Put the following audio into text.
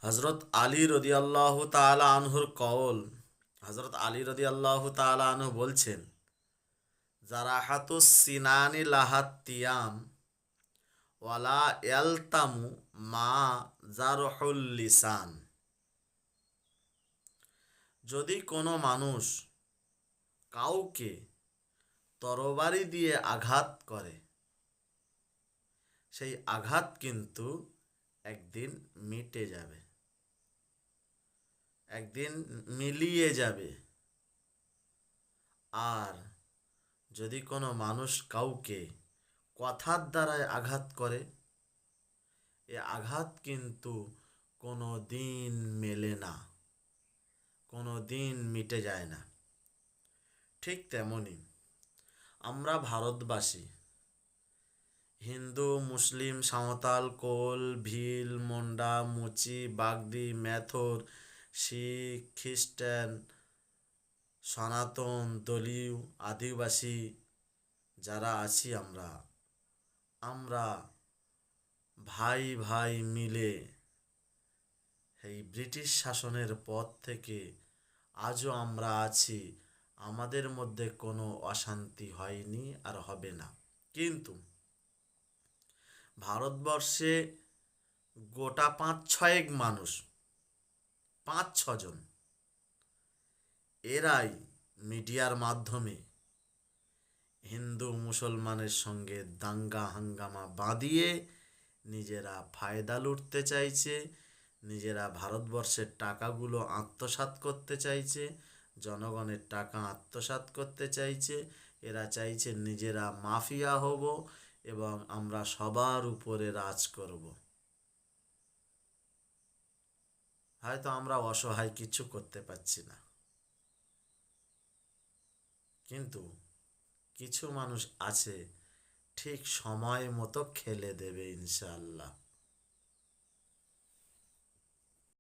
হজরত আলী রদিয়াল্লাহু তাআলা আনহুর কওল। হজরত আলী রদিয়াল্লাহু তাআলা আনহু বলছেন, জারাহাতুস সিনানি লাহাত তিয়াম ওয়ালা ইয়ালতামু মা জারহুল লিসান। যদি কোনো মানুষ কাউকে তরবারি দিয়ে আঘাত করে, সেই আঘাত কিন্তু একদিন মিটে যাবে, একদিন মিলিয়ে যাবে। আর যদি কোনো মানুষ কাউকে কথার দ্বারায় আঘাত করে, এ আঘাত কিন্তু কোনো দিন মেলে না, কোনো দিন মিটে যায় না। ঠিক তেমনি আমরা ভারতবাসী, হিন্দু, মুসলিম, সাঁওতাল, কোল, ভিল, মুন্ডা, মুচি, বাগদি, মেথর, শিখ, খ্রিস্টান, সনাতন, দলীয়, আদিবাসী যারা আছি, আমরা আমরা ভাই ভাই মিলে এই ব্রিটিশ শাসনের পর থেকে আজও আমরা আছি। আমাদের মধ্যে কোনো অশান্তি হয়নি আর হবে না। কিন্তু ভারতবর্ষে গোটা পাঁচ ছয়েক মানুষ, পাঁচ ছজন, এরাই মিডিয়ার মাধ্যমে হিন্দু মুসলমানের সঙ্গে দাঙ্গা হাঙ্গামা বাঁধিয়ে নিজেরা ফায়দা লুটতে চাইছে, নিজেরা ভারতবর্ষের টাকাগুলো আত্মসাৎ করতে চাইছে, জনগণের টাকা আত্মসাৎ করতে চাইছে। এরা চাইছে নিজেরা মাফিয়া হব এবং আমরা সবার উপরে রাজ করব। হয়তো আমরা অসহায়, কিছু করতে পারছি না, কিন্তু কিছু মানুষ আছে ঠিক সময় মতো খেলে দেবে ইনশাআল্লাহ।